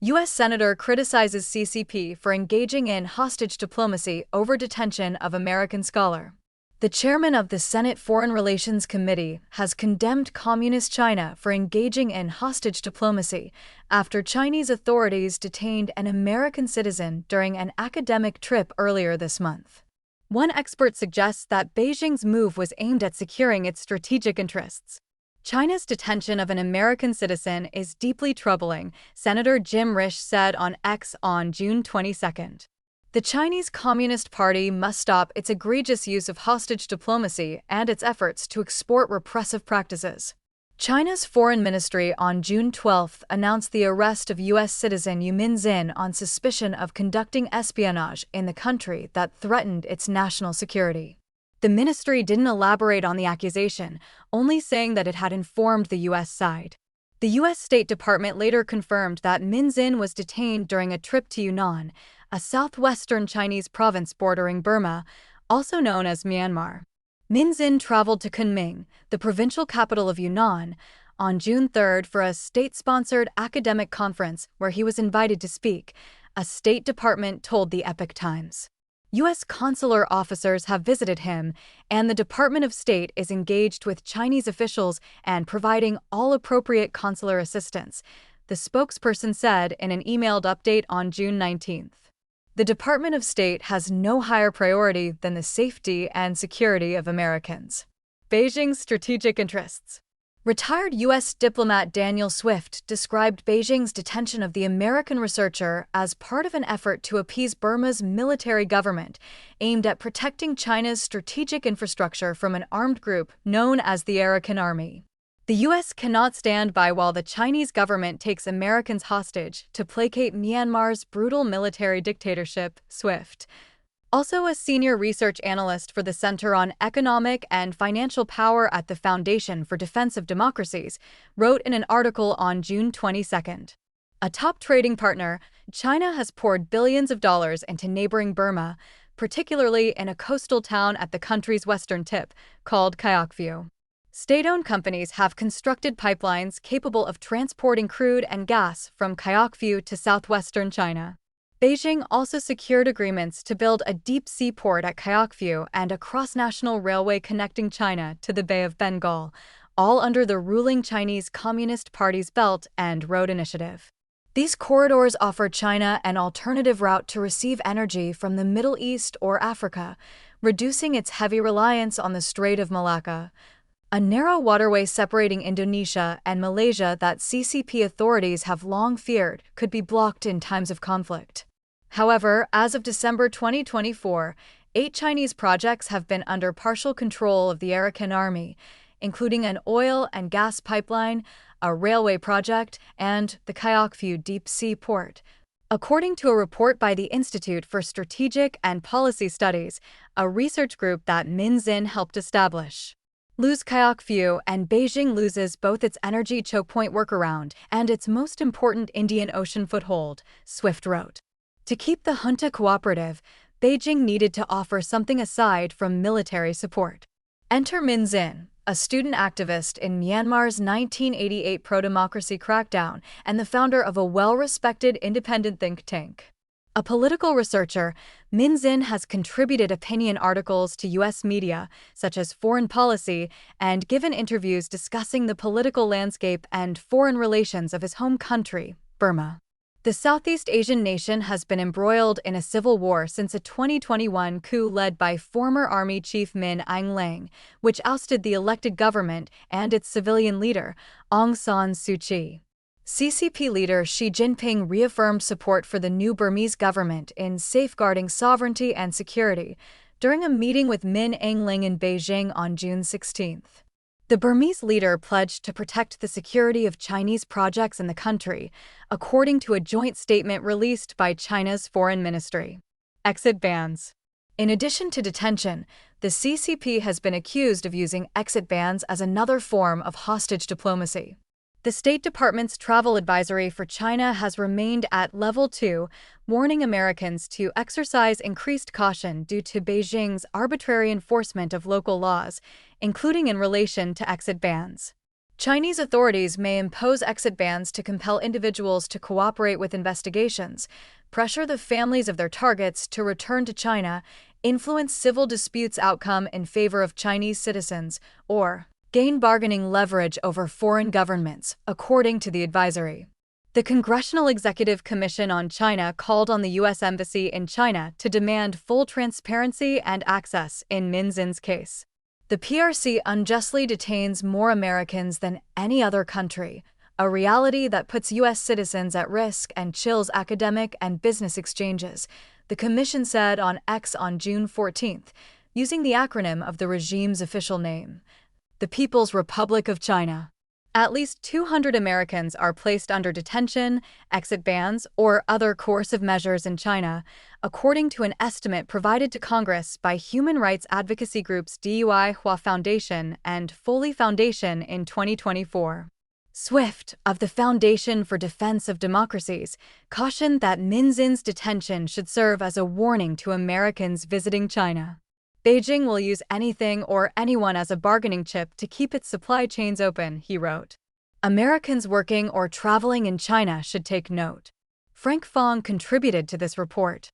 U.S. Senator criticizes CCP for engaging in hostage diplomacy over detention of American scholar. The chairman of the Senate Foreign Relations Committee has condemned Communist China for engaging in hostage diplomacy after Chinese authorities detained an American citizen during an academic trip earlier this month. One expert suggests that Beijing's move was aimed at securing its strategic interests. China's detention of an American citizen is deeply troubling, Senator Jim Risch said on X on June 22. The Chinese Communist Party must stop its egregious use of hostage diplomacy and its efforts to export repressive practices. China's foreign ministry on June 12 announced the arrest of U.S. citizen Yu Minzin on suspicion of conducting espionage in the country that threatened its national security. The ministry didn't elaborate on the accusation, only saying that it had informed the U.S. side. The U.S. State Department later confirmed that Minzin was detained during a trip to Yunnan, a southwestern Chinese province bordering Burma, also known as Myanmar. Minzin traveled to Kunming, the provincial capital of Yunnan, on June 3 for a state-sponsored academic conference where he was invited to speak, a State Department told the Epoch Times. U.S. consular officers have visited him, and the Department of State is engaged with Chinese officials and providing all appropriate consular assistance, the spokesperson said in an emailed update on June 19. The Department of State has no higher priority than the safety and security of Americans. Beijing's strategic interests. Retired U.S. diplomat Daniel Swift described Beijing's detention of the American researcher as part of an effort to appease Burma's military government, aimed at protecting China's strategic infrastructure from an armed group known as the Arakan Army. The U.S. cannot stand by while the Chinese government takes Americans hostage to placate Myanmar's brutal military dictatorship, Swift. Also a senior research analyst for the Center on Economic and Financial Power at the Foundation for Defense of Democracies, wrote in an article on June 22. A top trading partner, China has poured billions of dollars into neighboring Burma, particularly in a coastal town at the country's western tip, called Kayakview. State-owned companies have constructed pipelines capable of transporting crude and gas from Kayakview to southwestern China. Beijing also secured agreements to build a deep-sea port at Kayakview and a cross-national railway connecting China to the Bay of Bengal, all under the ruling Chinese Communist Party's Belt and Road Initiative. These corridors offer China an alternative route to receive energy from the Middle East or Africa, reducing its heavy reliance on the Strait of Malacca, a narrow waterway separating Indonesia and Malaysia that CCP authorities have long feared could be blocked in times of conflict. However, as of December 2024, 8 Chinese projects have been under partial control of the Arakan Army, including an oil and gas pipeline, a railway project, and the Kayakview deep-sea port. According to a report by the Institute for Strategic and Policy Studies, a research group that Minzin helped establish. Lose Kayakview and Beijing loses both its energy choke point workaround and its most important Indian Ocean foothold, Swift wrote. To keep the junta cooperative, Beijing needed to offer something aside from military support. Enter Minzin, a student activist in Myanmar's 1988 pro-democracy crackdown and the founder of a well-respected independent think tank. A political researcher, Minzin has contributed opinion articles to U.S. media, such as Foreign Policy, and given interviews discussing the political landscape and foreign relations of his home country, Burma. The Southeast Asian nation has been embroiled in a civil war since a 2021 coup led by former Army Chief Min Aung Hlaing, which ousted the elected government and its civilian leader, Aung San Suu Kyi. CCP leader Xi Jinping reaffirmed support for the new Burmese government in safeguarding sovereignty and security during a meeting with Min Aung Hlaing in Beijing on June 16. The Burmese leader pledged to protect the security of Chinese projects in the country, according to a joint statement released by China's foreign ministry. Exit bans. In addition to detention, the CCP has been accused of using exit bans as another form of hostage diplomacy. The State Department's travel advisory for China has remained at Level 2, warning Americans to exercise increased caution due to Beijing's arbitrary enforcement of local laws, including in relation to exit bans. Chinese authorities may impose exit bans to compel individuals to cooperate with investigations, pressure the families of their targets to return to China, influence civil disputes outcome in favor of Chinese citizens, or gain bargaining leverage over foreign governments, according to the advisory. The Congressional Executive Commission on China called on the U.S. Embassy in China to demand full transparency and access in Min Xin's case. The PRC unjustly detains more Americans than any other country, a reality that puts U.S. citizens at risk and chills academic and business exchanges, the commission said on X on June 14, using the acronym of the regime's official name, the People's Republic of China. At least 200 Americans are placed under detention, exit bans, or other coercive measures in China, according to an estimate provided to Congress by human rights advocacy groups DUI Hua Foundation and Foley Foundation in 2024. Swift, of the Foundation for Defense of Democracies, cautioned that Min Xin's detention should serve as a warning to Americans visiting China. Beijing will use anything or anyone as a bargaining chip to keep its supply chains open, he wrote. Americans working or traveling in China should take note. Frank Fong contributed to this report.